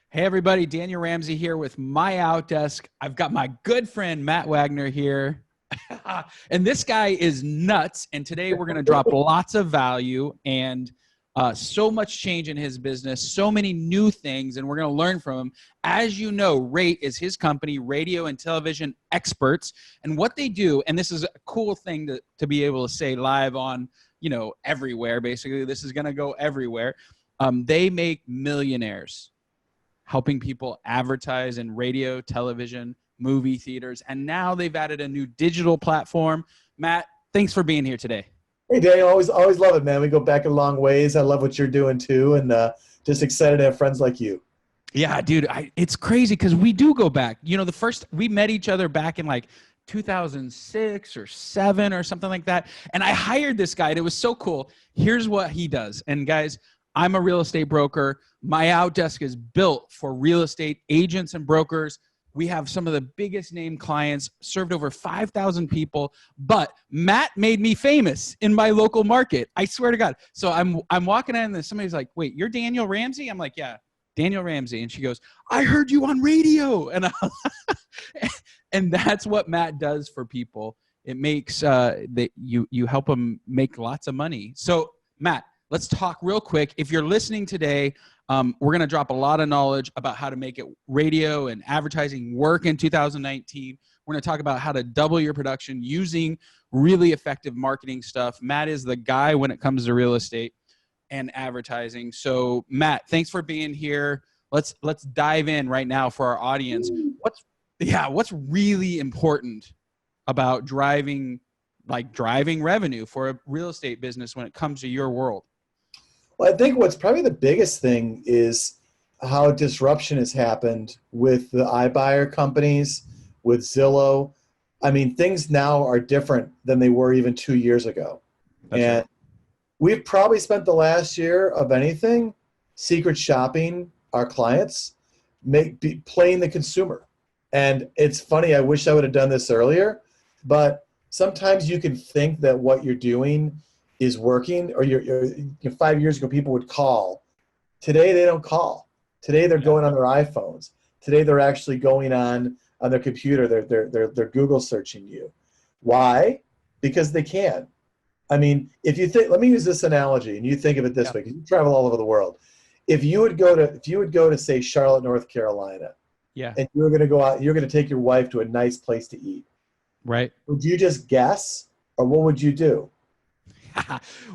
Hey everybody, Daniel Ramsey here with MyOutDesk. I've got my good friend Matt Wagner here. And this guy is nuts. And today we're going to drop lots of value and so much change in his business, so many new things, and we're going to learn from him. As you know, Rate is his company, radio and television experts. And what they do, and this is a cool thing to be able to say live on, everywhere, basically. This is going to go everywhere. They make millionaires helping people advertise in radio, television, movie theaters, and now they've added a new digital platform. Matt, thanks for being here today. Hey, Daniel, always love it, man. We go back a long ways. I love what you're doing too, and just excited to have friends like you. Yeah, dude, it's crazy because we do go back. We met each other back in like 2006 or 7 or something like that, and I hired this guy, and it was so cool. Here's what he does, and guys, I'm a real estate broker. MyOutDesk is built for real estate agents and brokers. We have some of the biggest name clients, served over 5,000 people, but Matt made me famous in my local market. I swear to God. So I'm walking in and somebody's like, wait, you're Daniel Ramsey? I'm like, yeah, Daniel Ramsey. And she goes, I heard you on radio. And that's what Matt does for people. It makes that you help them make lots of money. So Matt, let's talk real quick. If you're listening today, we're going to drop a lot of knowledge about how to make it radio and advertising work in 2019. We're going to talk about how to double your production using really effective marketing stuff. Matt is the guy when it comes to real estate and advertising. So Matt, thanks for being here. Let's dive in right now for our audience. What's really important about driving revenue for a real estate business when it comes to your world? Well, I think what's probably the biggest thing is how disruption has happened with the iBuyer companies, with Zillow. I mean, things now are different than they were even 2 years ago. That's right. We've probably spent the last year of anything secret shopping our clients, playing the consumer. And it's funny, I wish I would have done this earlier, but sometimes you can think that what you're doing is working, or 5 years ago people would call. Today they don't call. Today they're going on their iPhones. Today they're actually going on their computer. They're Google searching you. Why? Because they can. I mean, if you think, let me use this analogy, and you think of it this way, because you travel all over the world. If you would go to say Charlotte, North Carolina, and you're going to go out, you're going to take your wife to a nice place to eat. Right. Would you just guess, or what would you do?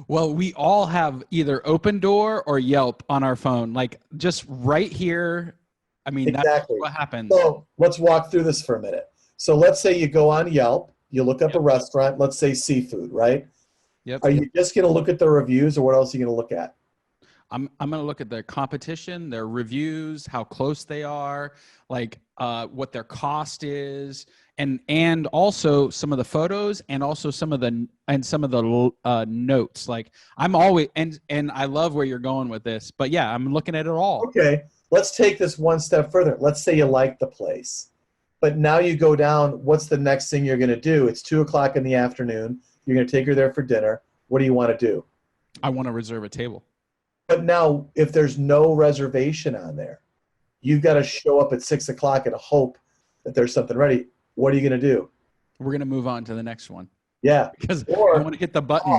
Well, we all have either Open Door or Yelp on our phone, like just right here. I mean, exactly. That's what happens. So let's walk through this for a minute. So let's say you go on Yelp, you look up a restaurant, let's say seafood, right? Yep. Are you just going to look at the reviews, or what else are you going to look at? I'm going to look at their competition, their reviews, how close they are, like what their cost is, and also some of the photos, and also some of the notes. Like I'm always and I love where you're going with this, but yeah, I'm looking at it all. Okay, let's take this one step further. Let's say you like the place, but now you go down. What's the next thing you're going to do? It's 2:00 in the afternoon. You're going to take her there for dinner. What do you want to do? I want to reserve a table. But now, if there's no reservation on there, you've got to show up at 6:00 and hope that there's something ready. What are you going to do? We're going to move on to the next one. Yeah. Because I want to hit the button.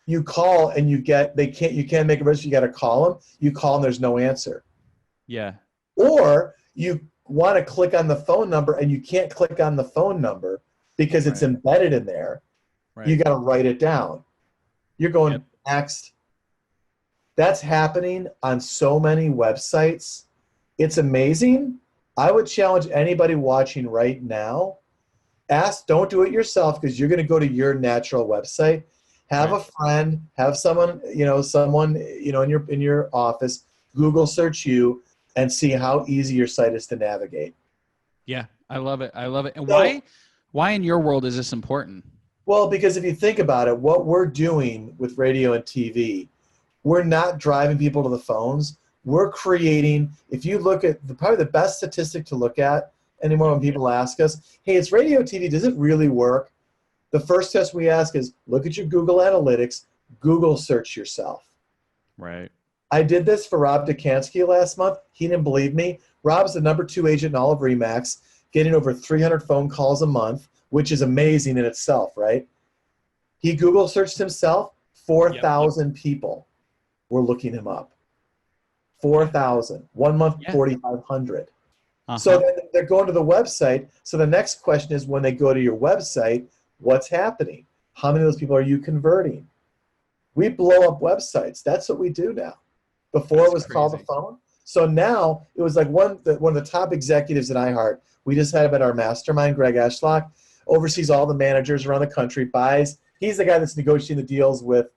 You call and you can't make a reservation. You got to call them. You call them, there's no answer. Yeah. Or you want to click on the phone number and you can't click on the phone number because it's embedded in there. Right. You got to write it down. You're going next. That's happening on so many websites. It's amazing. I would challenge anybody watching right now, don't do it yourself, because you're going to go to your natural website. Have a friend, have someone in your office, Google search you, and see how easy your site is to navigate. Yeah, I love it. I love it. And why in your world is this important? Well, because if you think about it, what we're doing with radio and TV, we're not driving people to the phones. We're creating, if you look at probably the best statistic to look at anymore when people ask us, hey, it's radio TV, does it really work? The first test we ask is look at your Google Analytics, Google search yourself. Right. I did this for Rob Dukansky last month. He didn't believe me. Rob's the #2 agent in all of RE/MAX, getting over 300 phone calls a month, which is amazing in itself, right? He Google searched himself. 4,000 people were looking him up. 4,000. 1 month, 4,500. So then they're going to the website. So the next question is, when they go to your website, what's happening? How many of those people are you converting? We blow up websites. That's what we do now. Before it was call the phone. So now it was like one of the top executives at iHeart. We just had him at our mastermind, Greg Ashlock, oversees all the managers around the country, buys. He's the guy that's negotiating the deals with,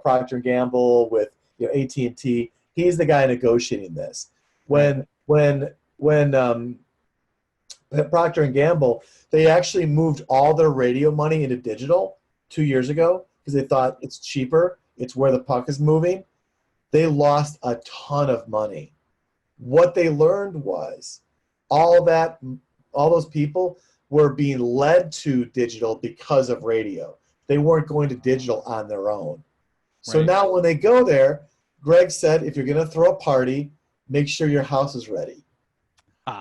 Procter & Gamble, with, AT&T. He's the guy negotiating this. When Procter & Gamble, they actually moved all their radio money into digital 2 years ago because they thought it's cheaper. It's where the puck is moving. They lost a ton of money. What they learned was all those people were being led to digital because of radio. They weren't going to digital on their own. So now when they go there, Greg said, if you're going to throw a party, make sure your house is ready.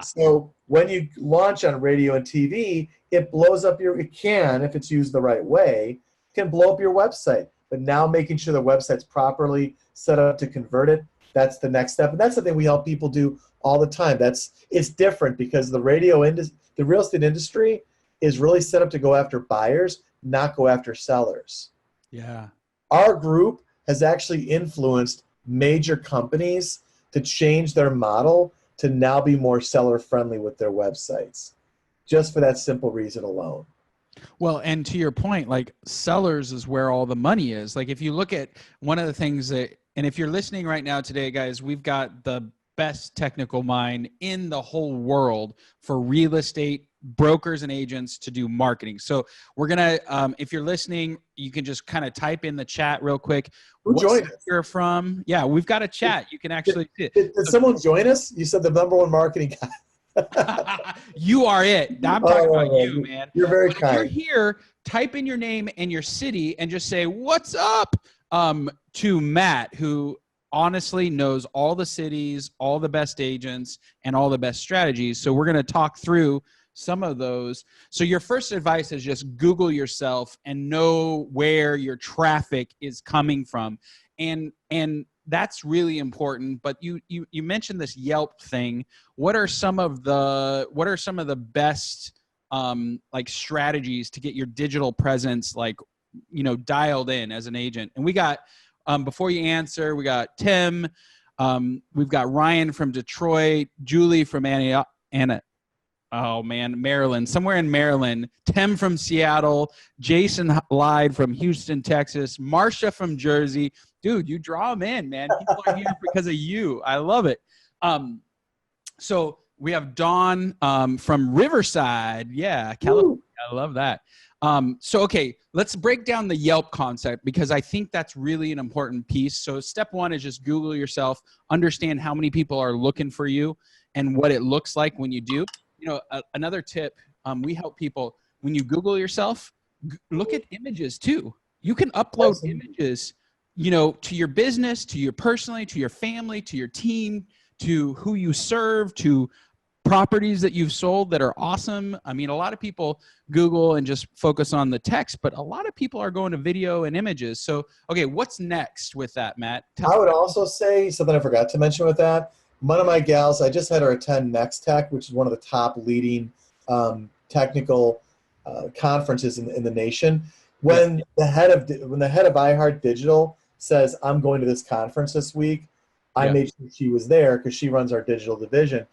So when you launch on radio and TV, it blows up it can, if it's used the right way, can blow up your website. But now making sure the website's properly set up to convert it, that's the next step. And that's the thing we help people do all the time. It's different because the real estate industry is really set up to go after buyers, not go after sellers. Yeah. Our group has actually influenced major companies to change their model to now be more seller friendly with their websites, just for that simple reason alone. Well, and to your point, like, sellers is where all the money is. Like, if you look at one of the things that, and if you're listening right now today, guys, we've got the best technical mind in the whole world for real estate brokers and agents to do marketing. So we're going to, if you're listening, you can just kind of type in the chat real quick. Who joined us? You're from. Yeah, we've got a chat. You can actually see it. Did someone join us? You said the #1 marketing guy. You are it. I'm talking about you, man. You're very but kind. If you're here, type in your name and your city and just say, what's up, to Matt, who honestly knows all the cities, all the best agents, and all the best strategies. So we're going to talk through some of those. So your first advice is just Google yourself and know where your traffic is coming from. And that's really important. But you mentioned this Yelp thing. What are some of the best like strategies to get your digital presence dialed in as an agent? And we got before you answer, we got Tim, we've got Ryan from Detroit, Julie from Maryland, somewhere in Maryland, Tim from Seattle, Jason lied from Houston, Texas, Marsha from Jersey. Dude, you draw them in, man. People are here because of you. I love it. So we have Dawn from Riverside. Yeah, California. I love that. Okay, let's break down the Yelp concept because I think that's really an important piece. So step one is just Google yourself, understand how many people are looking for you and what it looks like when you do. Another tip, we help people, when you Google yourself, look at images too. You can upload images, to your business, to your personally, to your family, to your team, to who you serve, to properties that you've sold that are awesome. I mean, a lot of people Google and just focus on the text, but a lot of people are going to video and images. So, okay, what's next with that, Matt? I would also say something I forgot to mention with that. One of my gals, I just had her attend Next Tech, which is one of the top leading technical conferences in the nation. When the head of iHeart Digital says, "I'm going to this conference this week," I made sure she was there because she runs our digital division.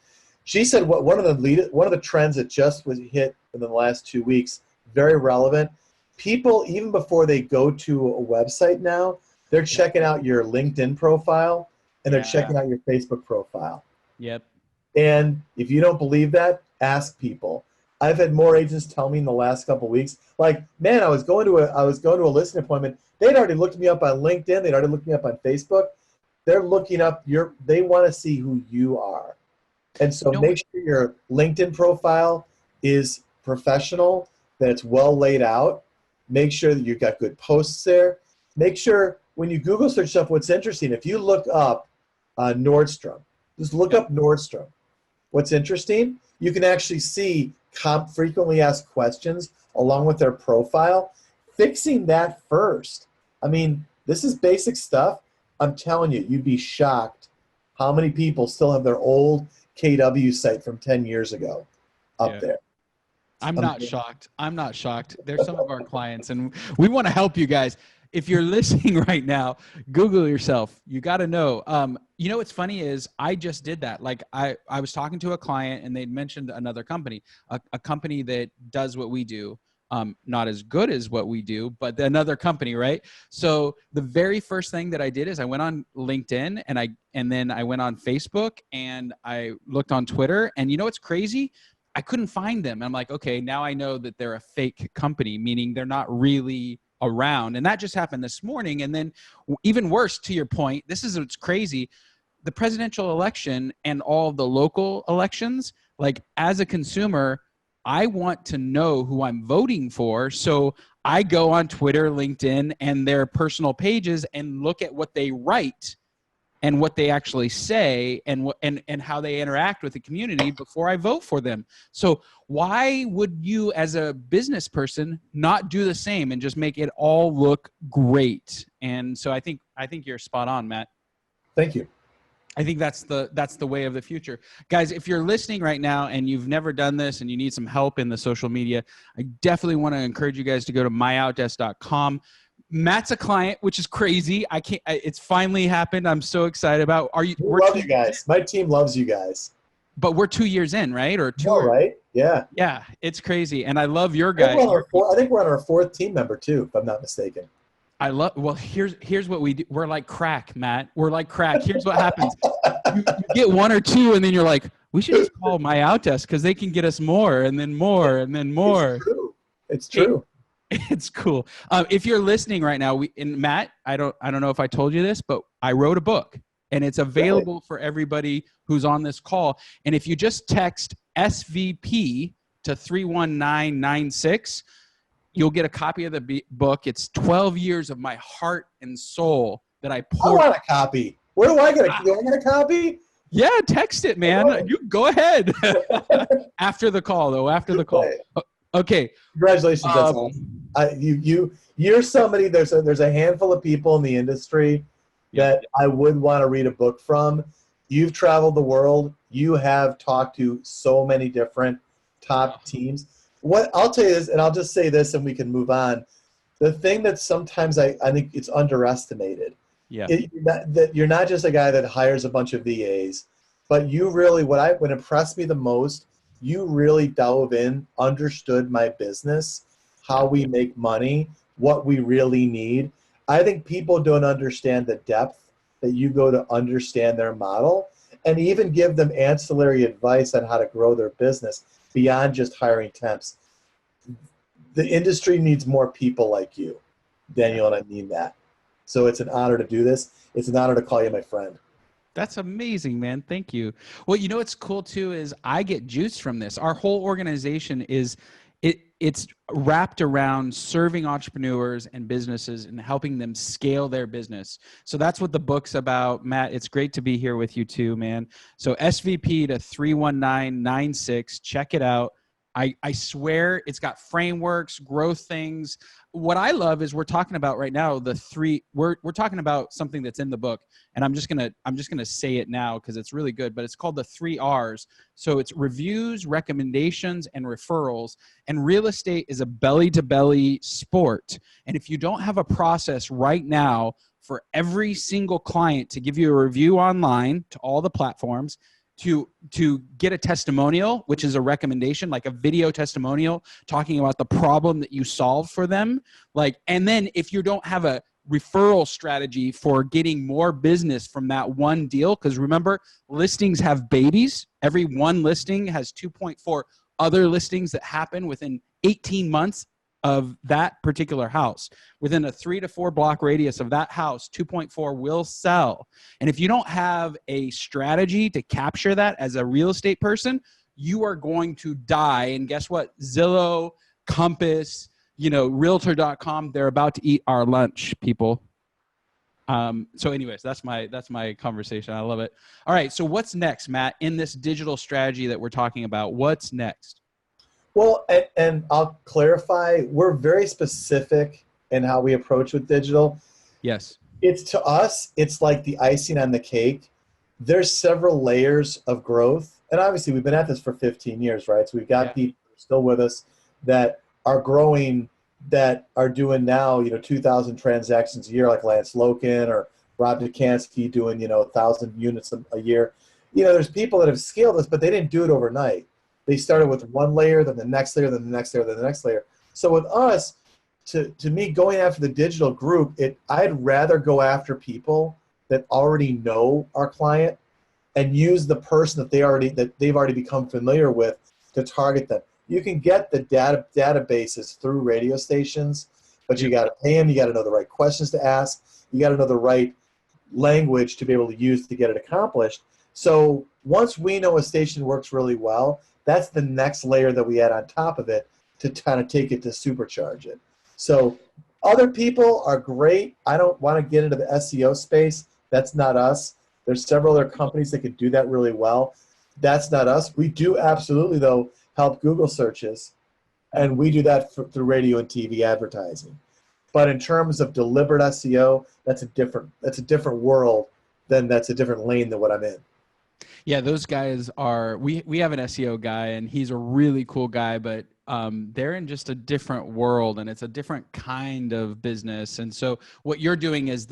She said one of the trends that just was hit in the last 2 weeks, very relevant. People, even before they go to a website now, they're checking out your LinkedIn profile and they're checking out your Facebook profile. Yep. And if you don't believe that, ask people. I've had more agents tell me in the last couple of weeks, like, man, I was going to a listing appointment. They'd already looked me up on LinkedIn. They'd already looked me up on Facebook. They're looking up they want to see who you are. And so make sure your LinkedIn profile is professional, that it's well laid out. Make sure that you've got good posts there. Make sure when you Google search stuff, what's interesting, if you look up Nordstrom. Just look up Nordstrom. What's interesting, you can actually see frequently asked questions along with their profile. Fixing that first. I mean, this is basic stuff. I'm telling you, you'd be shocked how many people still have their old KW site from 10 years ago up there. I'm not shocked. I'm not shocked. They're some of our clients, and we want to help you guys. If you're listening right now, Google yourself. You got to know. You know what's funny is I just did that. Like I was talking to a client, and they'd mentioned another company, a company that does what we do. Not as good as what we do, but another company, right? So the very first thing that I did is I went on LinkedIn and then I went on Facebook and I looked on Twitter. And you know what's crazy? I couldn't find them. I'm like, okay, now I know that they're a fake company, meaning they're not really around. And that just happened this morning. And then even worse, to your point, this is what's crazy. The presidential election and all the local elections, like as a consumer, I want to know who I'm voting for. So I go on Twitter, LinkedIn, and their personal pages and look at what they write and what they actually say and how they interact with the community before I vote for them. So why would you as a business person not do the same and just make it all look great? And so I think you're spot on, Matt. Thank you. I think that's the way of the future. Guys, if you're listening right now and you've never done this and you need some help in the social media, I definitely want to encourage you guys to go to MyOutDesk.com. Matt's a client, which is crazy. It's finally happened. I'm so excited about. We love you guys. My team loves you guys. But we're 2 years in, right? Or two? Right? Yeah. Yeah, it's crazy, and I love your guys. I think we're on our fourth team member too, if I'm not mistaken. Well, here's what we do. We're like crack, Matt. We're like crack. Here's what happens. You get one or two, and then you're like, we should just call MyOutDesk because they can get us more, and then more, and then more. It's true. It's cool. If you're listening right now, Matt, I don't know if I told you this, but I wrote a book, and it's available for everybody who's on this call. And if you just text SVP to 31996, you'll get a copy of the book. It's 12 years of my heart and soul that I poured. I want a copy. Where do I get a? Do I get a copy? Yeah, text it, man. You go ahead. After the call, though. After the call. Okay. Congratulations. That's awesome. You're somebody. There's a handful of people in the industry that I would want to read a book from. You've traveled the world. You have talked to so many different top teams. What I'll tell you is, and I'll just say this, and we can move on. The thing that sometimes I think it's underestimated. Yeah. That you're not just a guy that hires a bunch of VAs, but you really what impressed me the most. You really dove in, understood my business, how we make money, what we really need. I think people don't understand the depth that you go to understand their model and even give them ancillary advice on how to grow their business beyond just hiring temps. The industry needs more people like you, Daniel, and I mean that. So it's an honor to do this. It's an honor to call you my friend. That's amazing, man. Thank you. Well, you know what's cool too is I get juice from this. Our whole organization it's wrapped around serving entrepreneurs and businesses and helping them scale their business. So that's what the book's about. Matt, it's great to be here with you too, man. So SVP to 31996, check it out. I swear it's got frameworks, growth things. What I love is we're talking about right now we're talking about something that's in the book, and I'm just gonna say it now because it's really good, but it's called the 3 R's. So it's reviews, recommendations, and referrals. And real estate is a belly-to-belly sport. And if you don't have a process right now for every single client to give you a review online to all the platforms, to get a testimonial, which is a recommendation, like a video testimonial talking about the problem that you solved for them. And then if you don't have a referral strategy for getting more business from that one deal, because remember, listings have babies. Every one listing has 2.4 other listings that happen within 18 months of that particular house. Within a 3 to 4 block radius of that house, 2.4 will sell. And if you don't have a strategy to capture that as a real estate person, you are going to die. And guess what? Zillow, Compass, Realtor.com, they're about to eat our lunch, people. So anyways, that's my conversation. I love it. All right. So what's next, Matt, in this digital strategy that we're talking about? What's next? Well, and I'll clarify, we're very specific in how we approach with digital. Yes. It's to us, it's like the icing on the cake. There's several layers of growth. And obviously we've been at this for 15 years, right? So we've got people still with us that are growing, that are doing now, 2,000 transactions a year, like Lance Loken or Rob Dukansky doing, 1,000 units a year. There's people that have scaled this, but they didn't do it overnight. They started with one layer, then the next layer, then the next layer, then the next layer. So with us, to me, going after the digital group, I'd rather go after people that already know our client and use the person that they've already become familiar with to target them. You can get the databases through radio stations, but you got to pay them. You got to know the right questions to ask. You got to know the right language to be able to use to get it accomplished. So once we know a station works really well, that's the next layer that we add on top of it to kind of take it to supercharge it. So other people are great. I don't want to get into the SEO space. That's not us. There's several other companies that could do that really well. That's not us. We do absolutely, though, help Google searches, and we do that through radio and TV advertising. But in terms of deliberate SEO, that's a different world. That's a different lane than what I'm in. Yeah, those guys are, we have an SEO guy, and he's a really cool guy, but they're in just a different world, and it's a different kind of business. And so what you're doing is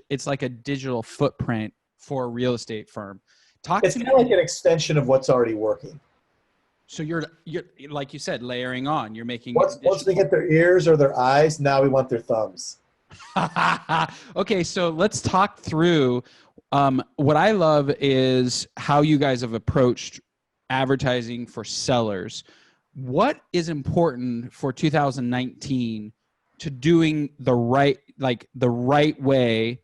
it's like a digital footprint for a real estate firm. It's kind of like an extension of what's already working. So you're like you said, layering on. You're making once they get their ears or their eyes, now we want their thumbs. Okay, so let's talk through. What I love is how you guys have approached advertising for sellers. What is important for 2019 to doing the right way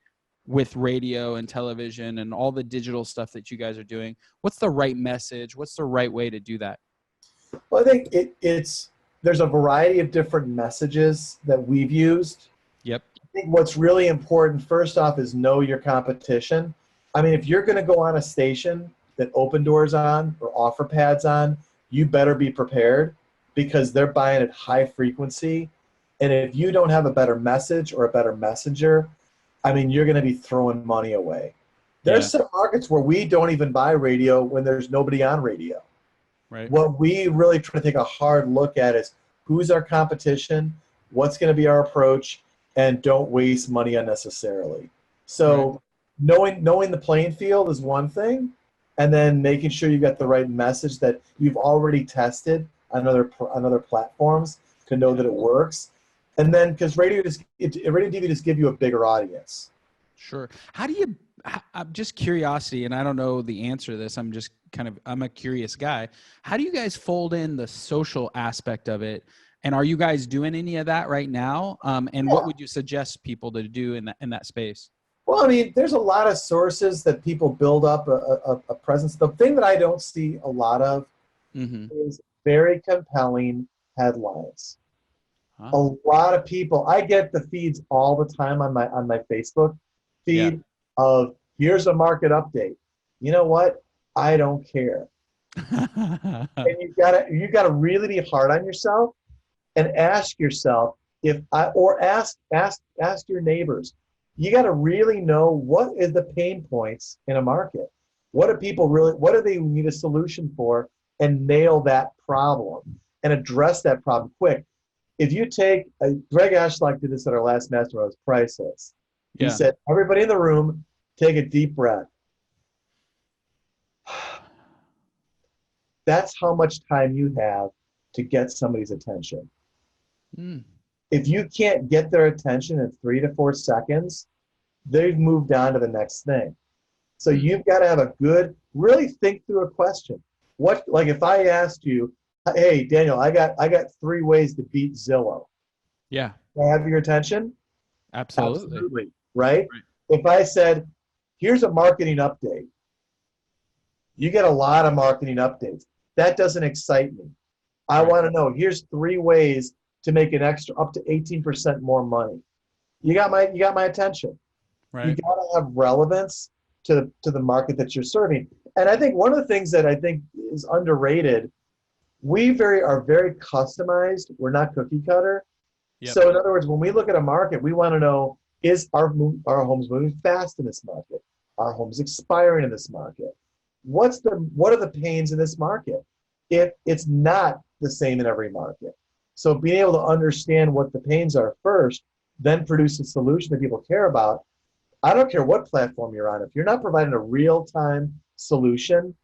with radio and television and all the digital stuff that you guys are doing? What's the right message? What's the right way to do that? Well, I think there's a variety of different messages that we've used. Yep. I think what's really important, first off, is know your competition. I mean, if you're going to go on a station that Open Door's on or OfferPad's on, you better be prepared because they're buying at high frequency. And if you don't have a better message or a better messenger, I mean, you're going to be throwing money away. There's some markets where we don't even buy radio when there's nobody on radio. Right. What we really try to take a hard look at is who's our competition, what's going to be our approach, and don't waste money unnecessarily. So knowing the playing field is one thing, and then making sure you got the right message that you've already tested on other platforms to know that it works. And then because radio and TV just give you a bigger audience. Sure. How do you? I'm just curiosity, and I don't know the answer to this. I'm a curious guy. How do you guys fold in the social aspect of it? And are you guys doing any of that right now? And what would you suggest people to do in that space? Well, I mean, there's a lot of sources that people build up a presence. The thing that I don't see a lot of is very compelling headlines. Huh. A lot of people, I get the feeds all the time on my Facebook feed of here's a market update. You know what? I don't care. And you gotta really be hard on yourself and ask yourself ask your neighbors. You got to really know what is the pain points in a market. What do they need a solution for, and nail that problem and address that problem quick. If you take, Greg Ashlock did this at our last mastermind, it was priceless. He said, everybody in the room, take a deep breath. That's how much time you have to get somebody's attention. If you can't get their attention in 3 to 4 seconds, they've moved on to the next thing. So you've got to have really think through a question. Like if I asked you, hey, Daniel, I got 3 ways to beat Zillow. Yeah. Do I have your attention? Absolutely. Right? If I said, here's a marketing update, you get a lot of marketing updates. That doesn't excite me. I want to know, here's 3 ways to make an extra up to 18% more money. You got my attention. You Right. got to have relevance to the market that you're serving. And I think one of the things that I think is underrated, are very customized. We're not cookie cutter. Yep. So in other words, when we look at a market, we want to know, is our homes moving fast in this market? Are homes expiring in this market? What are the pains in this market? If it's not the same in every market. So being able to understand what the pains are first, then produce a solution that people care about. I don't care what platform you're on. If you're not providing a real-time solution,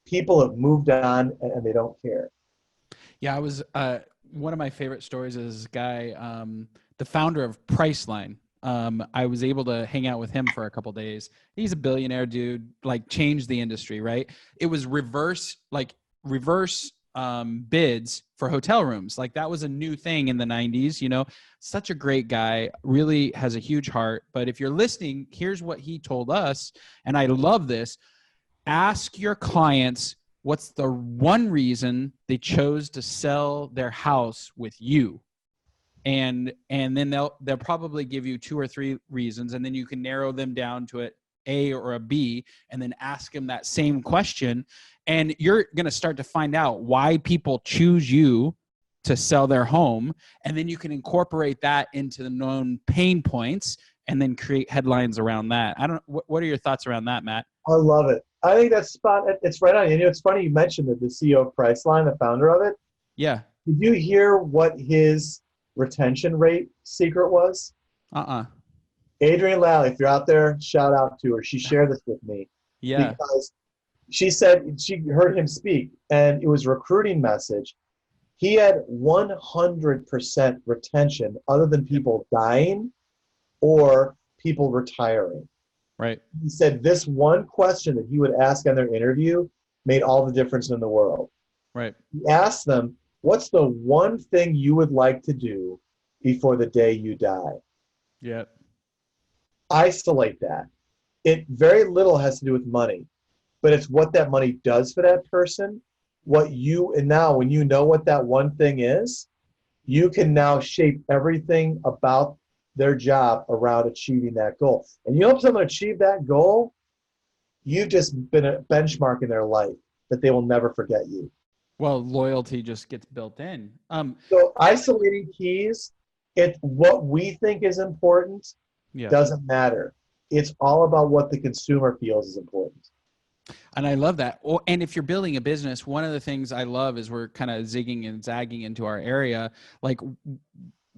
people have moved on and they don't care. Yeah, I was one of my favorite stories is this guy, the founder of Priceline. I was able to hang out with him for a couple days. He's a billionaire dude, like changed the industry, right? It was reverse bids for hotel rooms. Like that was a new thing in the 90s, you know. Such a great guy, really has a huge heart. But if you're listening, here's what he told us, and I love this. Ask your clients what's the one reason they chose to sell their house with you. And then they'll probably give you 2 or 3 reasons, and then you can narrow them down to A or a B, and then ask them that same question, and you're going to start to find out why people choose you to sell their home, and then you can incorporate that into the known pain points and then create headlines around that. I don't what are your thoughts around that, Matt? I love it. I think that's it's right on. You know, it's funny you mentioned that the CEO of Priceline, the founder of it. Yeah. Did you hear what his retention rate secret was? Adrienne Lally, if you're out there, shout out to her. She shared this with me Yeah. because she said she heard him speak, and it was a recruiting message. He had 100% retention other than people dying or people retiring. Right. He said this one question that he would ask on their interview made all the difference in the world. Right. He asked them, what's the one thing you would like to do before the day you die? Yeah. Isolate that. It very little has to do with money, but it's what that money does for that person. And now when you know what that one thing is, you can now shape everything about their job around achieving that goal. And you help someone achieve that goal, you've just been a benchmark in their life that they will never forget you. Well, loyalty just gets built in. So isolating keys, what we think is important doesn't matter. It's all about what the consumer feels is important. And I love that. And if you're building a business, one of the things I love is we're kind of zigging and zagging into our area. Like,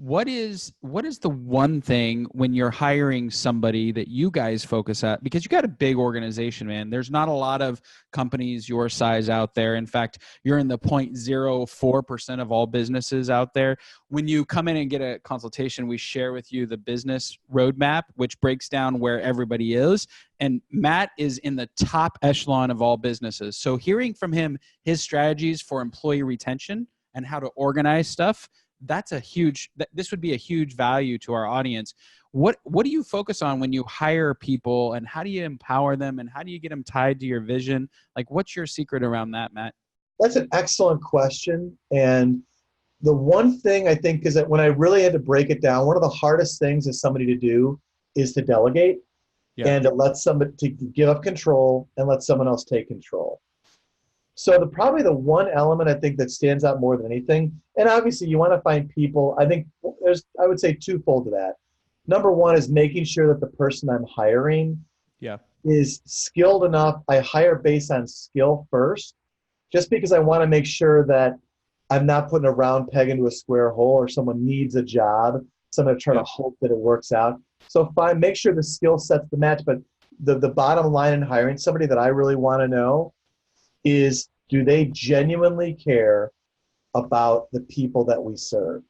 what is the one thing when you're hiring somebody that you guys focus at? Because you got a big organization, man. There's not a lot of companies your size out there. In fact, you're in the 0.04% of all businesses out there. When you come in and get a consultation, we share with you the business roadmap, which breaks down where everybody is. And Matt is in the top echelon of all businesses. So hearing from him his strategies for employee retention and how to organize stuff, this would be a huge value to our audience. What do you focus on when you hire people, and how do you empower them, and how do you get them tied to your vision? Like, what's your secret around that, Matt? That's an excellent question. And the one thing I think is that when I really had to break it down, one of the hardest things as somebody to do is to delegate and to give up control and let someone else take control. So probably the one element I think that stands out more than anything, and obviously you want to find people, I think I would say twofold to that. Number one is making sure that the person I'm hiring is skilled enough. I hire based on skill first, just because I want to make sure that I'm not putting a round peg into a square hole, or someone needs a job, so I'm going to try to hope that it works out. So make sure the skill set's the match, but the bottom line in hiring somebody that I really want to know is, do they genuinely care about the people that we serve?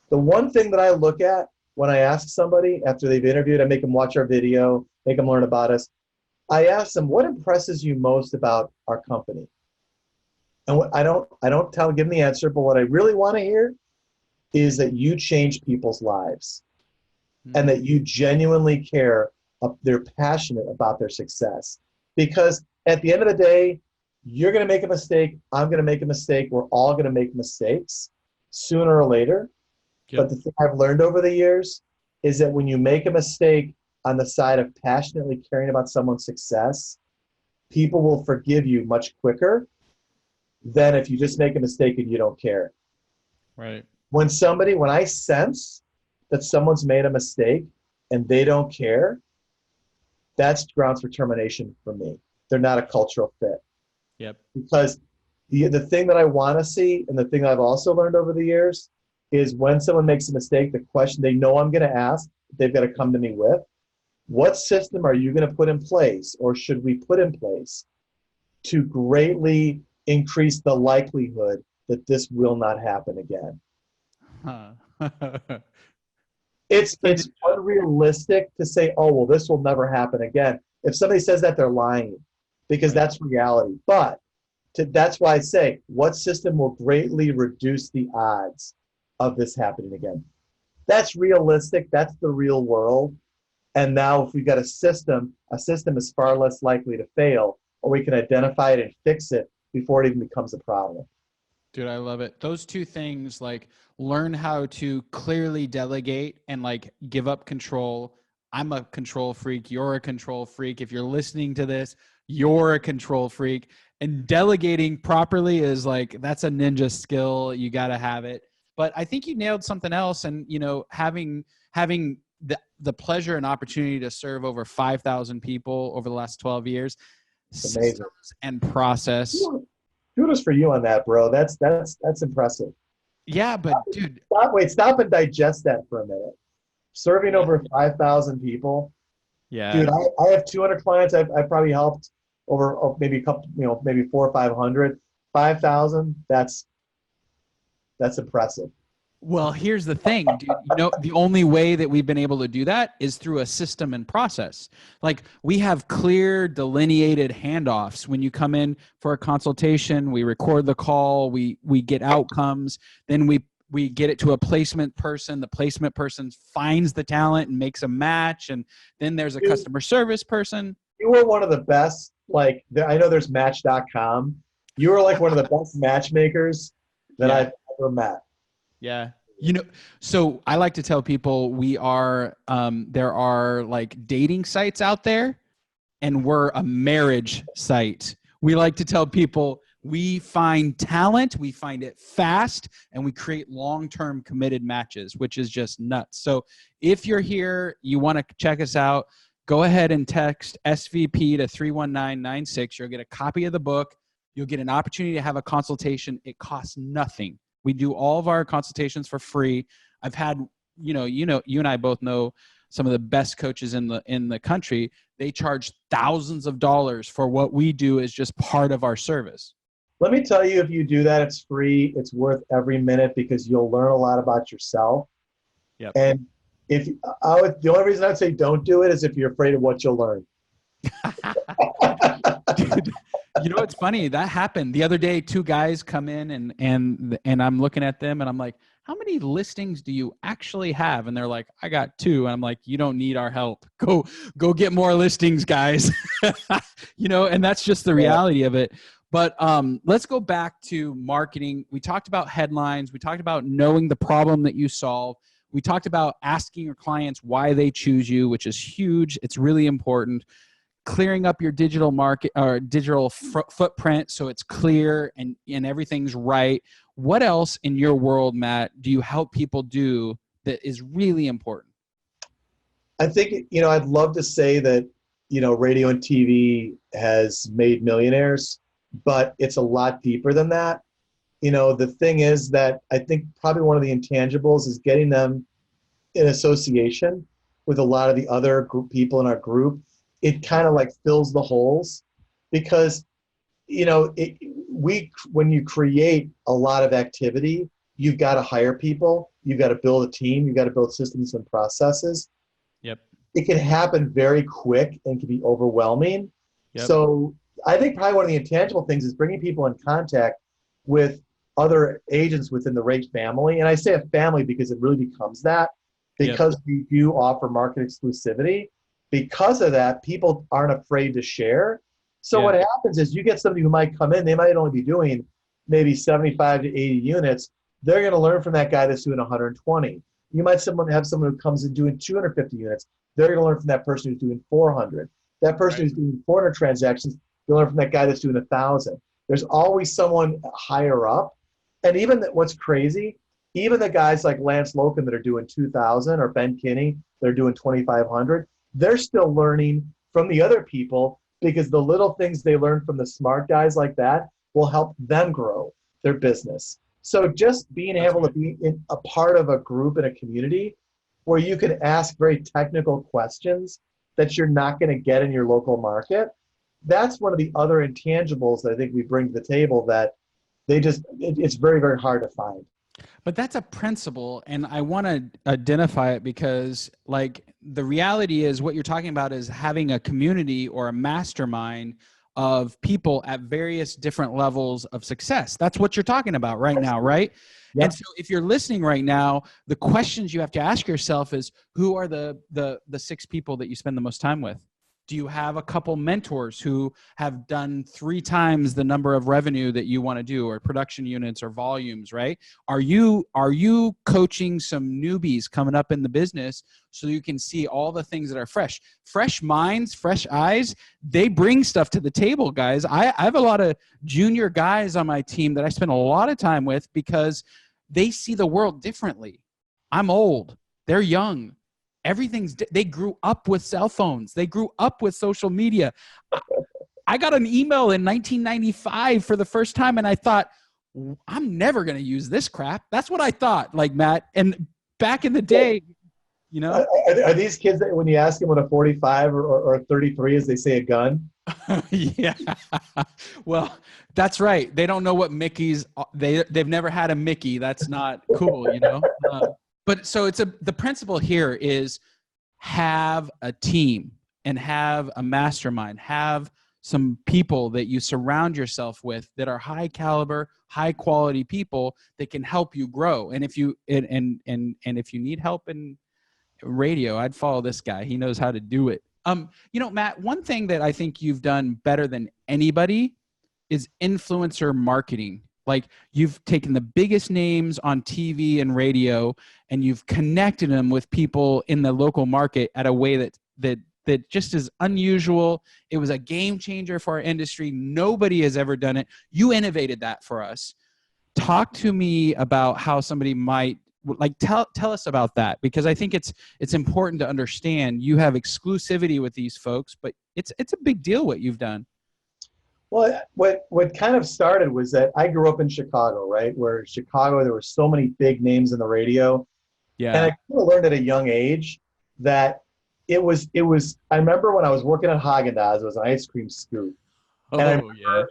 The one thing that I look at when I ask somebody after they've interviewed, I make them watch our video, make them learn about us. I ask them, what impresses you most about our company? And I don't give them the answer, but what I really want to hear is that you change people's lives and that you genuinely care, they're passionate about their success. Because at the end of the day, you're going to make a mistake. I'm going to make a mistake. We're all going to make mistakes sooner or later. But the thing I've learned over the years is that when you make a mistake, on the side of passionately caring about someone's success, people will forgive you much quicker than if you just make a mistake and you don't care. Right. When I sense that someone's made a mistake and they don't care, that's grounds for termination for me. They're not a cultural fit. Yep. Because the thing that I want to see, and the thing I've also learned over the years, is when someone makes a mistake, the question they know I'm going to ask, they've got to come to me with, what system are you going to put in place, or should we put in place to greatly increase the likelihood that this will not happen again? Huh. It's unrealistic to say, oh, well, this will never happen again. If somebody says that, they're lying, because that's reality. But that's why I say, what system will greatly reduce the odds of this happening again? That's realistic. That's the real world. And now if we've got a system is far less likely to fail, or we can identify it and fix it before it even becomes a problem. Dude, I love it. Those two things, like learn how to clearly delegate and like give up control. I'm a control freak. You're a control freak. If you're listening to this, you're a control freak. And delegating properly is like, that's a ninja skill. You got to have it. But I think you nailed something else. And, you know, having the pleasure and opportunity to serve over 5,000 people over the last 12 years, systems and process. Kudos for you on that, bro. That's impressive. Yeah, but dude, stop and digest that for a minute. Serving over 5,000 people. Yeah, dude, I have 200 clients. I've probably helped over maybe a couple, maybe 400 or 500. 5,000. That's impressive. Well, here's the thing, dude. You know, the only way that we've been able to do that is through a system and process. Like we have clear delineated handoffs. When you come in for a consultation, we record the call, we get outcomes, then we get it to a placement person. The placement person finds the talent and makes a match. And then there's a customer service person. You were one of the best, like, I know there's Match.com. You were like one of the best matchmakers that I've ever met. Yeah. You know, so I like to tell people there are like dating sites out there, and we're a marriage site. We like to tell people we find talent, we find it fast, and we create long-term committed matches, which is just nuts. So if you're here, you want to check us out, go ahead and text SVP to 31996. You'll get a copy of the book. You'll get an opportunity to have a consultation. It costs nothing. We do all of our consultations for free. I've had, you and I both know some of the best coaches in the country. They charge thousands of dollars for what we do as just part of our service. Let me tell you, if you do that, it's free. It's worth every minute because you'll learn a lot about yourself. Yep. And the only reason I'd say don't do it is if you're afraid of what you'll learn. Dude, you know, it's funny. That happened the other day. Two guys come in and I'm looking at them and I'm like, how many listings do you actually have? And they're like, I got 2. And I'm like, you don't need our help. Go get more listings, guys. And that's just the reality of it. But let's go back to marketing. We talked about headlines. We talked about knowing the problem that you solve. We talked about asking your clients why they choose you, which is huge. It's really important. Clearing up your digital market or digital footprint so it's clear and everything's right. What else in your world, Matt, do you help people do that is really important? I think, I'd love to say that, radio and TV has made millionaires, but it's a lot deeper than that. The thing is that I think probably one of the intangibles is getting them in association with a lot of the other people in our group. It kind of like fills the holes because, when you create a lot of activity, you've got to hire people, you've got to build a team, you've got to build systems and processes. Yep. It can happen very quick and can be overwhelming. Yep. So I think probably one of the intangible things is bringing people in contact with other agents within the Rate family. And I say a family because it really becomes that because we do offer market exclusivity. Because of that, people aren't afraid to share. So what happens is you get somebody who might come in, they might only be doing maybe 75 to 80 units. They're going to learn from that guy that's doing 120. You might have someone who comes in doing 250 units. They're going to learn from that person who's doing 400. That person who's doing 400 transactions, you'll learn from that guy that's doing 1,000. There's always someone higher up. And even what's crazy, even the guys like Lance Loken that are doing 2,000 or Ben Kinney that are doing 2,500, they're still learning from the other people because the little things they learn from the smart guys like that will help them grow their business. So just being able to be in a part of a group and a community where you can ask very technical questions that you're not going to get in your local market, that's one of the other intangibles that I think we bring to the table that it's very, very hard to find. But that's a principle, and I want to identify it because, like, the reality is what you're talking about is having a community or a mastermind of people at various different levels of success. That's what you're talking about right now, right? Yep. And so if you're listening right now, the questions you have to ask yourself is, who are the 6 people that you spend the most time with? Do you have a couple mentors who have done 3 times the number of revenue that you want to do, or production units or volumes, right? Are you coaching some newbies coming up in the business so you can see all the things that are fresh? Fresh minds, fresh eyes, they bring stuff to the table, guys. I have a lot of junior guys on my team that I spend a lot of time with because they see the world differently. I'm old. They're young. They grew up with cell phones. They grew up with social media. I got an email in 1995 for the first time, and I thought, I'm never going to use this crap. That's what I thought, like, Matt. And back in the day, you know. Are these kids that when you ask them what a 45 or 33 is, they say a gun? Yeah. Well, that's right. They don't know what Mickey's. They've never had a Mickey. That's not cool, you know. But so the principle here is have a team and have a mastermind, have some people that you surround yourself with that are high caliber, high quality people that can help you grow. And if you if you need help in radio, I'd follow this guy. He knows how to do it. You know, Matt, one thing that I think you've done better than anybody is influencer marketing. Like, you've taken the biggest names on TV and radio and you've connected them with people in the local market at a way that just is unusual. It was a game changer for our industry. Nobody has ever done it. You innovated that for us. Talk to me about how somebody might, like, tell us about that, because I think it's important to understand you have exclusivity with these folks, but it's a big deal what you've done. Well, what kind of started was that I grew up in Chicago, right? Where Chicago, there were so many big names in the radio. Yeah. And I kind of learned at a young age that it was, I remember when I was working at Haagen-Dazs, it was an ice cream scoop. Oh, yeah.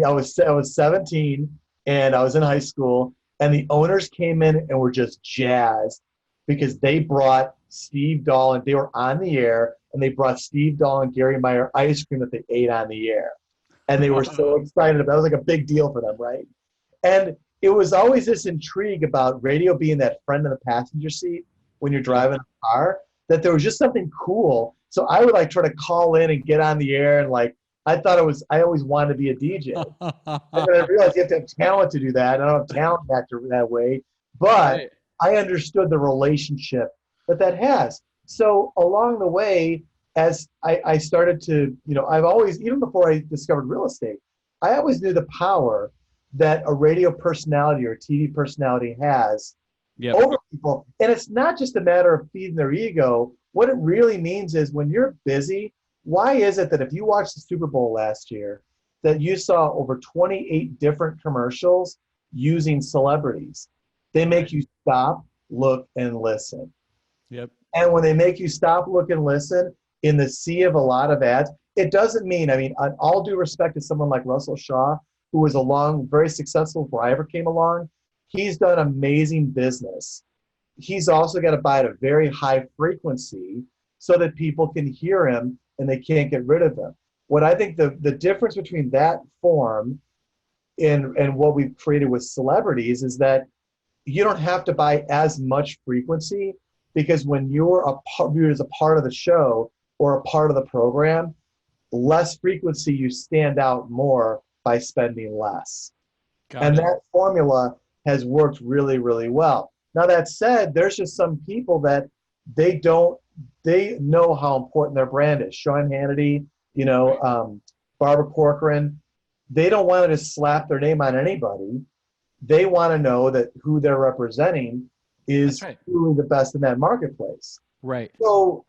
I was 17 and I was in high school, and the owners came in and were just jazzed because they brought Steve Dahl, and they were on the air, and they brought Steve Dahl and Gary Meyer ice cream that they ate on the air. And they were so excited about it. It was like a big deal for them, right? And it was always this intrigue about radio being that friend in the passenger seat when you're driving a car, that there was just something cool. So I would, like, try to call in and get on the air, and, like, I always wanted to be a DJ. And then I realized you have to have talent to do that. I don't have talent that way, but right. I understood the relationship that has. So along the way, as I started to, you know, I've always, even before I discovered real estate, I always knew the power that a radio personality or a TV personality has over people. And it's not just a matter of feeding their ego. What it really means is, when you're busy, why is it that if you watched the Super Bowl last year, that you saw over 28 different commercials using celebrities? They make you stop, look, and listen. Yep. And when they make you stop, look, and listen, in the sea of a lot of ads, it doesn't mean, I mean, all due respect to someone like Russell Shaw, who was very successful before I ever came along, he's done amazing business. He's also got to buy at a very high frequency so that people can hear him and they can't get rid of him. What I think the difference between that form and what we've created with celebrities is that you don't have to buy as much frequency, because when you're viewed as a part of the show or a part of the program, less frequency, you stand out more by spending less. And that formula has worked really, really well. Now that said, there's just some people that they know how important their brand is. Sean Hannity, Barbara Corcoran, they don't want to just slap their name on anybody. They want to know that who they're representing is truly the best in that marketplace. Right. So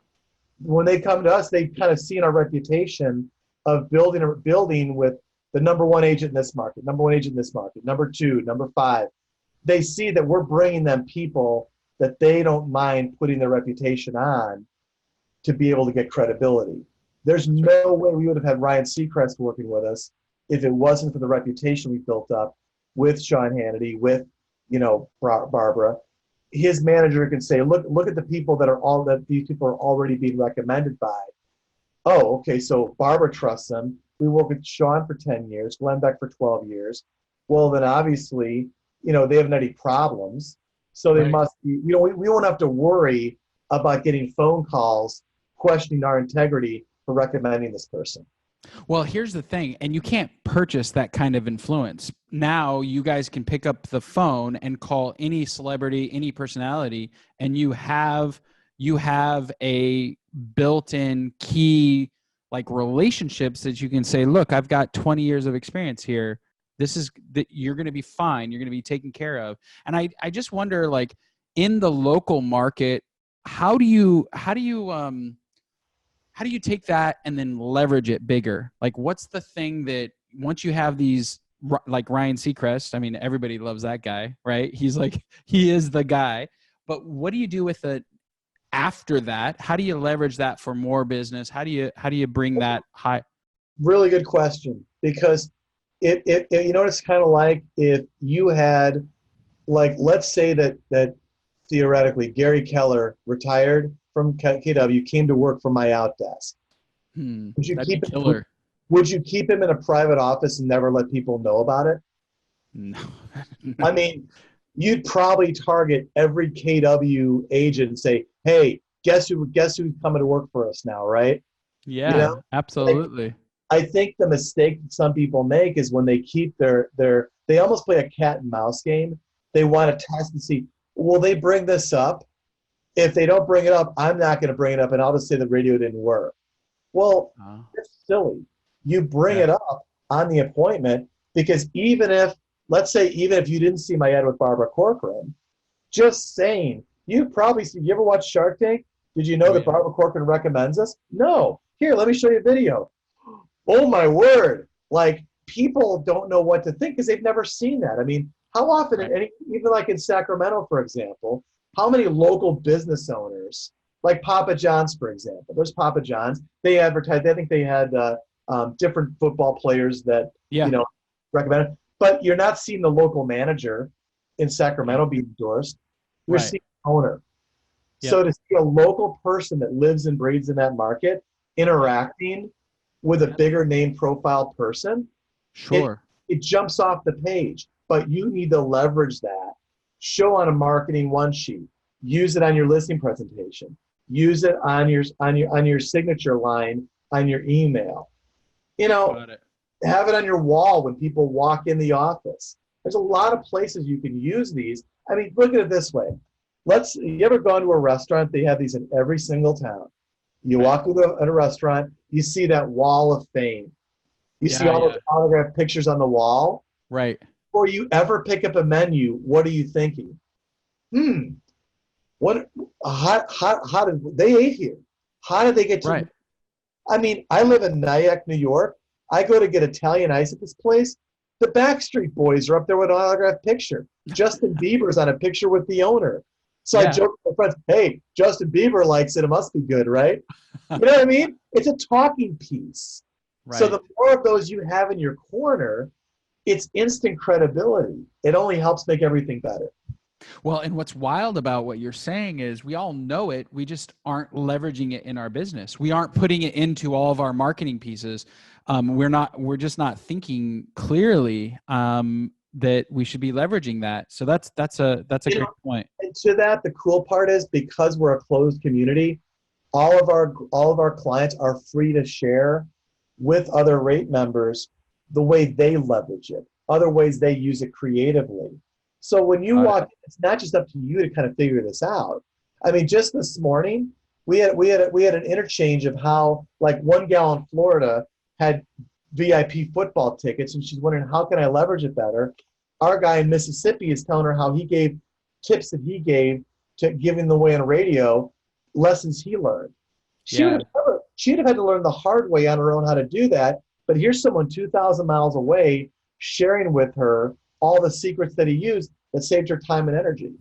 when they come to us, they kind of see in our reputation of building with the number one agent in this market, number one agent in this market, number two, number five. They see that we're bringing them people that they don't mind putting their reputation on to be able to get credibility. There's no way we would have had Ryan Seacrest working with us if it wasn't for the reputation we built up with Sean Hannity, with Barbara. His manager can say, look at the people that these people are already being recommended by. Oh, okay, so Barbara trusts them. We work with Sean for 10 years, Glenn Beck for 12 years. Well, then obviously, they haven't had any problems. So they must be, we won't have to worry about getting phone calls questioning our integrity for recommending this person. Well, here's the thing, and you can't purchase that kind of influence. Now you guys can pick up the phone and call any celebrity, any personality, and you have a built-in key like relationships that you can say, look, I've got 20 years of experience here. You're going to be fine. You're going to be taken care of. And I just wonder, like, in the local market, how do you take that and then leverage it bigger? Like, what's the thing that once you have these, like Ryan Seacrest, I mean, everybody loves that guy, right? He is the guy. But what do you do with it after that? How do you leverage that for more business? How do you bring that high? Really good question, because it what it's kind of like if you had, like, let's say that theoretically Gary Keller retired from KW, came to work for MyOutDesk. Would you keep him? Would you keep him in a private office and never let people know about it? No. I mean, you'd probably target every KW agent and say, "Hey, guess who's coming to work for us now, right?" Yeah, absolutely. I think the mistake that some people make is when they keep they almost play a cat and mouse game. They want to test and see, will they bring this up? If they don't bring it up, I'm not going to bring it up, and I'll just say the radio didn't work. Well, it's silly. You bring it up on the appointment, because let's say even if you didn't see my ad with Barbara Corcoran, just saying, you ever watch Shark Tank? Did you know that Barbara Corcoran recommends us? No. Here, let me show you a video. Oh my word. Like, people don't know what to think because they've never seen that. I mean, how often, even like in Sacramento, for example, how many local business owners, like Papa John's, for example, there's Papa John's, they advertised, I think they had different football players that, recommended, but you're not seeing the local manager in Sacramento be endorsed. You're seeing the owner. Yep. So to see a local person that lives and breathes in that market interacting with a bigger name profile person, it jumps off the page. But you need to leverage that. Show on a marketing one sheet. Use it on your listing presentation. Use it on your signature line on your email. Have it on your wall when people walk in the office. There's a lot of places you can use these. I mean, look at it this way. You ever gone to a restaurant? They have these in every single town. You walk into a restaurant, you see that wall of fame. You see all those autographed pictures on the wall. Right. Before you ever pick up a menu, what are you thinking? How did they ate here? How did they get to? Right. I mean, I live in Nyack, New York. I go to get Italian ice at this place. The Backstreet Boys are up there with an autographed picture. Justin Bieber's on a picture with the owner. So I joke with my friends, hey, Justin Bieber likes it. It must be good, right? You know what I mean? It's a talking piece. Right. So the more of those you have in your corner, it's instant credibility. It only helps make everything better. Well, and what's wild about what you're saying is we all know it. We just aren't leveraging it in our business. We aren't putting it into all of our marketing pieces. We're just not thinking clearly that we should be leveraging that. So that's a great point. And to that, the cool part is, because we're a closed community, all of our clients are free to share with other rate members the way they leverage it, other ways they use it creatively. So when you Got walk, it. it's not just up to you to kind of figure this out. I mean, just this morning, we had an interchange of how, like, one gal in Florida had VIP football tickets, and she's wondering, how can I leverage it better? Our guy in Mississippi is telling her how he gave tips that he gave to giving the way on radio, lessons he learned. Yeah. She'd have had to learn the hard way on her own how to do that. But here's someone 2,000 miles away sharing with her all the secrets that he used that saved her time and energy.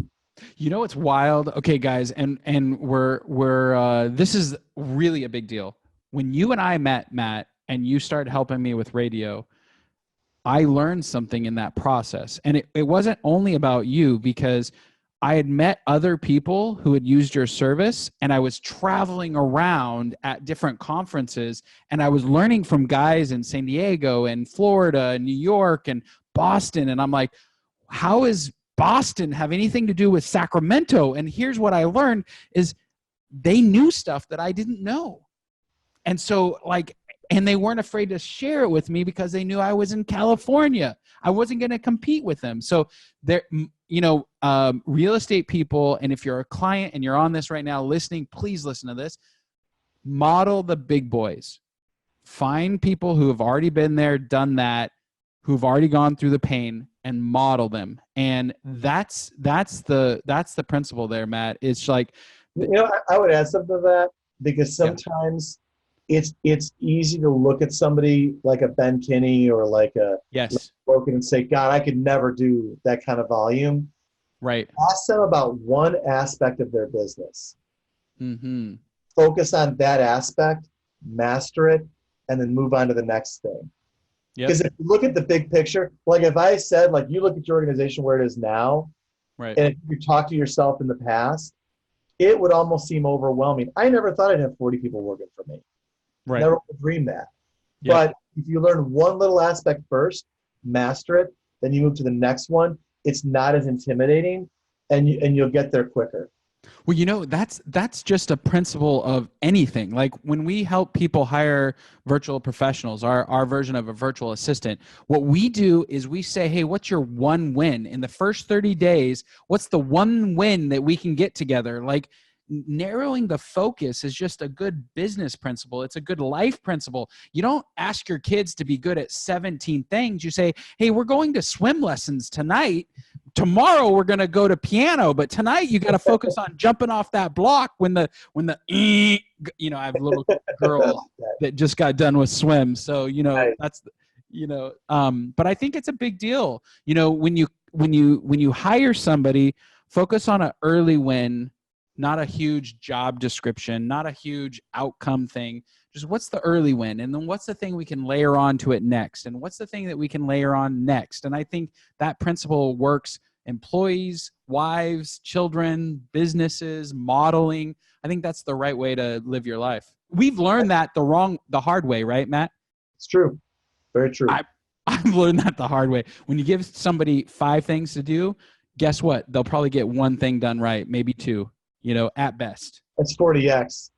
You know what's wild? Okay, guys, and we're this is really a big deal. When you and I met, Matt, and you started helping me with radio, I learned something in that process. And it wasn't only about you, because I had met other people who had used your service, and I was traveling around at different conferences, and I was learning from guys in San Diego and Florida and New York and Boston. And I'm like, how is Boston have anything to do with Sacramento? And here's what I learned is they knew stuff that I didn't know. And so, like, and they weren't afraid to share it with me because they knew I was in California. I wasn't going to compete with them. So there, real estate people, and if you're a client and you're on this right now listening, please listen to this. Model the big boys. Find people who have already been there, done that, who've already gone through the pain, and model them. And that's the principle there, Matt. It's like, I would add something to that, because sometimes it's easy to look at somebody like a Ben Kinney or like a Logan and say, God, I could never do that kind of volume. Right. Ask them about one aspect of their business. Mm-hmm. Focus on that aspect, master it, and then move on to the next thing. Because if you look at the big picture, like if I said, like, you look at your organization where it is now, right, and if you talk to yourself in the past, it would almost seem overwhelming. I never thought I'd have 40 people working for me. right, never dreamed that. But if you learn one little aspect first, master it, then you move to the next one, it's not as intimidating, and you'll get there quicker. Well, that's just a principle of anything. Like when we help people hire virtual professionals, our version of a virtual assistant, what we do is we say, hey, what's your one win? In the first 30 days, what's the one win that we can get together? Like, narrowing the focus is just a good business principle. It's a good life principle. You don't ask your kids to be good at 17 things. You say, hey, we're going to swim lessons tonight. Tomorrow we're going to go to piano, but tonight you got to focus on jumping off that block when the I have a little girl that just got done with swim. So, that's, but I think it's a big deal. When you hire somebody, focus on an early win, not a huge job description, not a huge outcome thing. Just what's the early win? And then what's the thing we can layer on to it next? And what's the thing that we can layer on next? And I think that principle works employees, wives, children, businesses, modeling. I think that's the right way to live your life. We've learned that the hard way, right, Matt? It's true. Very true. I've learned that the hard way. When you give somebody 5 things to do, guess what? They'll probably get 1 thing done right, maybe 2. At best. That's 40X.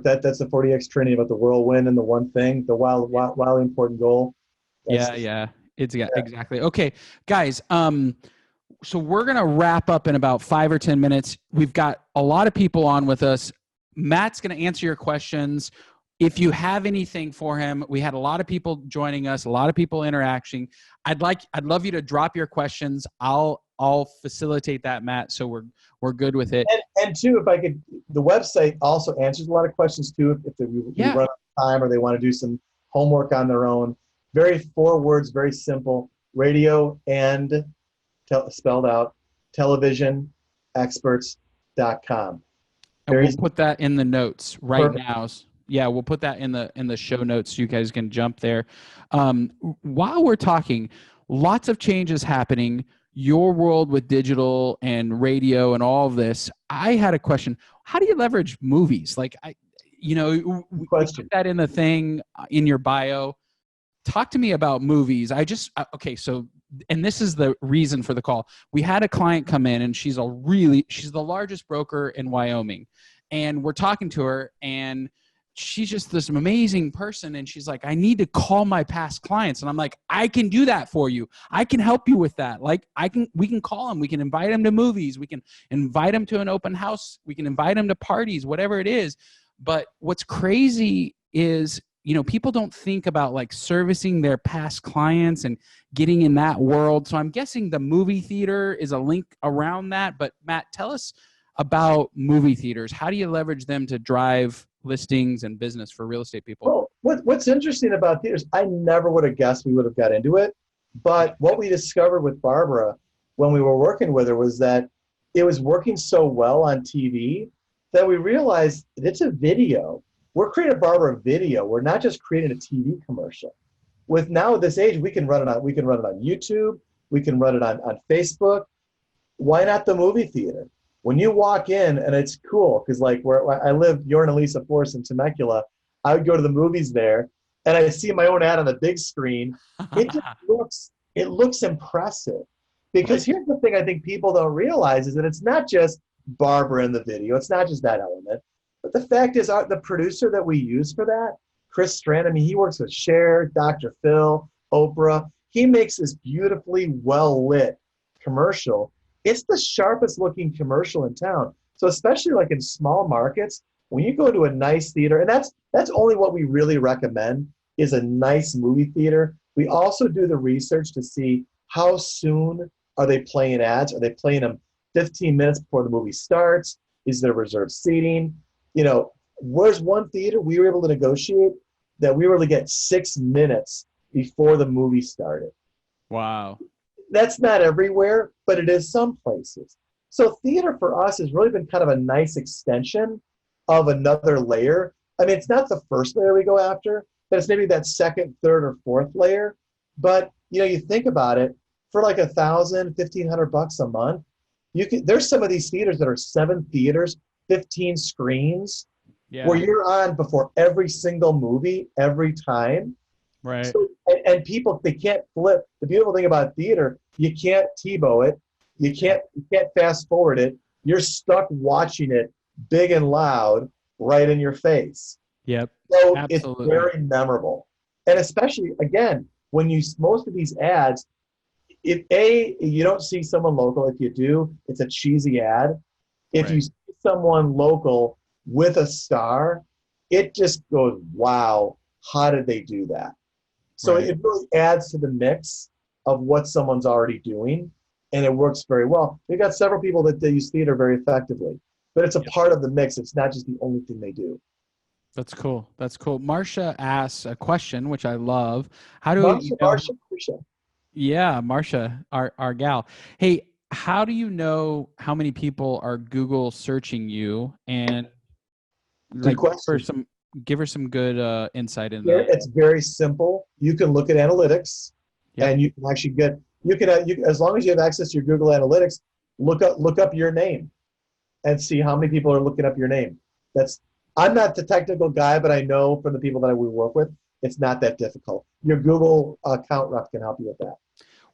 That's the 40X training about the whirlwind and the one thing, the wildly important goal. Exactly. Okay, guys. So we're gonna wrap up in about 5 or 10 minutes. We've got a lot of people on with us. Matt's gonna answer your questions. If you have anything for him, we had a lot of people joining us, a lot of people interacting. I'd love you to drop your questions. I'll facilitate that, Matt, so we're good with it. And too, if I could, the website also answers a lot of questions too, if they run out of time or they want to do some homework on their own. 4 words, very simple: radio and spelled out, televisionexperts.com. And we'll put that in the notes right now. Yeah, we'll put that in the show notes so you guys can jump there. While we're talking, lots of changes happening. Your world with digital and radio and all of this. I had a question. How do you leverage movies? Like, we put that in the thing in your bio. Talk to me about movies. And this is the reason for the call. We had a client come in, and she's the largest broker in Wyoming. And we're talking to her, and she's just this amazing person. And she's like, I need to call my past clients. And I'm like, I can do that for you. I can help you with that. Like we can call them. We can invite them to movies. We can invite them to an open house. We can invite them to parties, whatever it is. But what's crazy is, people don't think about like servicing their past clients and getting in that world. So I'm guessing the movie theater is a link around that. But Matt, tell us about movie theaters. How do you leverage them to drive listings and business for real estate people? Well, what's interesting about theaters, I never would have guessed we would have got into it. But what we discovered with Barbara when we were working with her was that it was working so well on TV that we realized it's a video. We're creating a Barbara video. We're not just creating a TV commercial. With now at this age, we can run it on YouTube. We can run it on Facebook. Why not the movie theater? When you walk in, and it's cool, because like where I live, you're in Elisa Forest in Temecula, I would go to the movies there, and I see my own ad on the big screen. It looks impressive. Because here's the thing I think people don't realize is that it's not just Barbara in the video. It's not just that element. But the fact is, the producer that we use for that, Chris Strand, I mean, he works with Cher, Dr. Phil, Oprah. He makes this beautifully well-lit commercial. It's the sharpest looking commercial in town. So especially like in small markets, when you go to a nice theater, and that's only what we really recommend is a nice movie theater. We also do the research to see how soon are they playing ads? Are they playing them 15 minutes before the movie starts? Is there reserved seating? Where's one theater we were able to negotiate that we were able to get 6 minutes before the movie started. Wow. That's not everywhere, but it is some places. So theater for us has really been kind of a nice extension of another layer. I mean, it's not the first layer we go after, but it's maybe that second, third, or fourth layer. But you think about it, for like $1,000, $1,500 a month, there's some of these theaters that are 7 theaters, 15 screens, where you're on before every single movie every time. Right. So, and people, they can't flip. The beautiful thing about theater, you can't TiVo it. You can't fast forward it. You're stuck watching it big and loud right in your face. Yep. So Absolutely. It's very memorable. And especially, again, when most of these ads, if you don't see someone local. If you do, it's a cheesy ad. If you see someone local with a star, it just goes, wow, how did they do that? So it really adds to the mix of what someone's already doing, and it works very well. We've got several people that they use theater very effectively, but it's a part of the mix. It's not just the only thing they do. That's cool. That's cool. Marcia asks a question, which I love. How do Marcia? Yeah, Marcia, our gal. Hey, how do you know how many people are Google searching you? And good question. Give her some good insight in that. It's very simple. You can look at analytics, and you can actually as long as you have access to your Google Analytics, look up your name, and see how many people are looking up your name. I'm not the technical guy, but I know from the people that we work with, it's not that difficult. Your Google account rep can help you with that.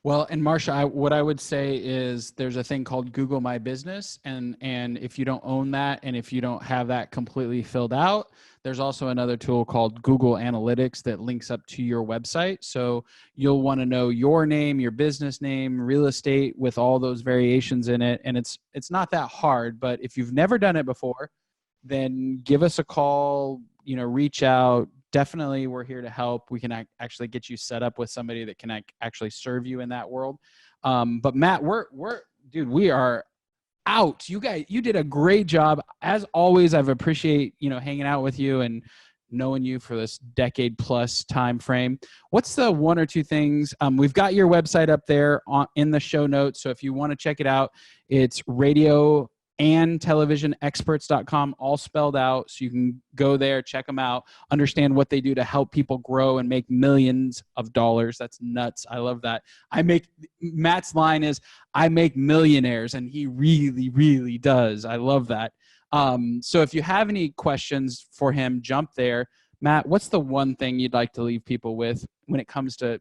Well, and Marcia, what I would say is there's a thing called Google My Business, and if you don't own that, and if you don't have that completely filled out, there's also another tool called Google Analytics that links up to your website. So you'll want to know your name, your business name, real estate with all those variations in it, and it's not that hard. But if you've never done it before, then give us a call. Reach out. Definitely, we're here to help. We can actually get you set up with somebody that can actually serve you in that world. But Matt, we are out. You did a great job. As always, I've appreciate, hanging out with you and knowing you for this decade plus time frame. What's the one or two things? We've got your website up there in the show notes. So if you want to check it out, it's radio and televisionexperts.com, all spelled out. So you can go there, check them out, understand what they do to help people grow and make millions of dollars. That's nuts. I love that. Matt's line is, I make millionaires, and he really, really does. I love that. So if you have any questions for him, jump there. Matt, what's the one thing you'd like to leave people with when it comes to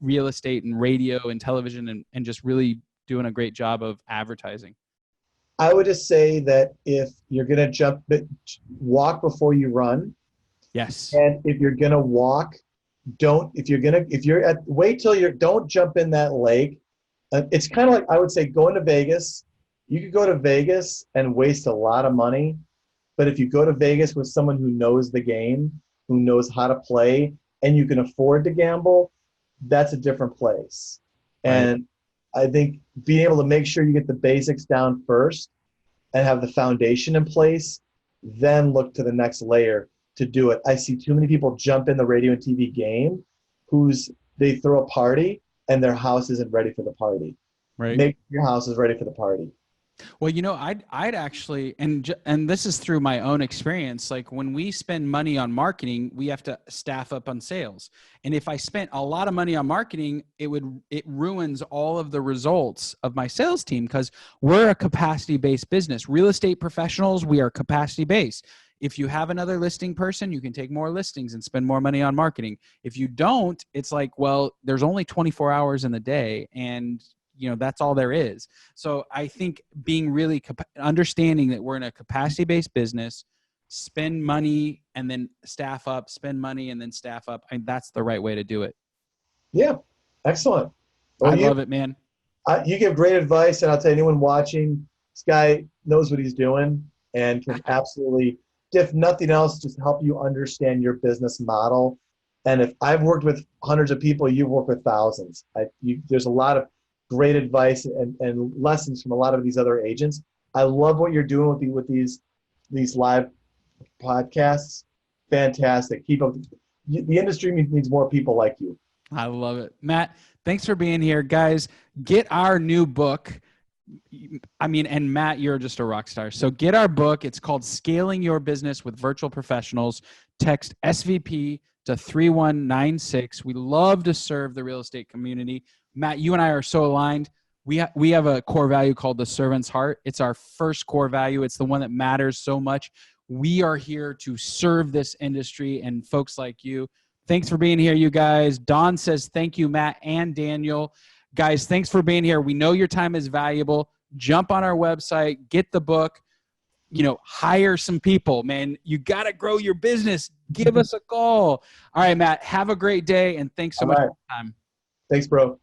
real estate and radio and television and just really doing a great job of advertising? I would just say that if you're going to walk before you run. Yes. And if you're gonna walk, don't jump in that lake. It's kind of like, I would say, going to Vegas. You could go to Vegas and waste a lot of money, but if you go to Vegas with someone who knows the game, who knows how to play, and you can afford to gamble, that's a different place. Right. And I think being able to make sure you get the basics down first and have the foundation in place, then look to the next layer to do it. I see too many people jump in the radio and TV game they throw a party and their house isn't ready for the party. Right. Make sure your house is ready for the party. Well, I'd actually, and this is through my own experience. Like when we spend money on marketing, we have to staff up on sales. And if I spent a lot of money on marketing, it ruins all of the results of my sales team, because we're a capacity-based business. Real estate professionals, we are capacity-based. If you have another listing person, you can take more listings and spend more money on marketing. If you don't, it's like, well, there's only 24 hours in the day, and that's all there is. So I think being really understanding that we're in a capacity-based business, spend money and then staff up, spend money and then staff up. I mean, that's the right way to do it. Yeah, excellent. Well, I love it, man. You give great advice, and I'll tell you, anyone watching, this guy knows what he's doing and can absolutely, if nothing else, just help you understand your business model. And if I've worked with hundreds of people, you've worked with thousands. There's a lot of great advice and lessons from a lot of these other agents. I love what you're doing with these live podcasts. Fantastic. Keep up. The industry needs more people like you. I love it. Matt, thanks for being here. Guys, get our new book. I mean, and Matt, you're just a rock star. So get our book. It's called Scaling Your Business with Virtual Professionals. Text SVP to 3196. We love to serve the real estate community. Matt, you and I are so aligned. We have a core value called the servant's heart. It's our first core value. It's the one that matters so much. We are here to serve this industry and folks like you. Thanks for being here, you guys. Don says thank you, Matt and Daniel. Guys, thanks for being here. We know your time is valuable. Jump on our website, get the book, hire some people, man. You got to grow your business. Give us a call. All right, Matt, have a great day, and thanks so much for your time. Thanks, bro.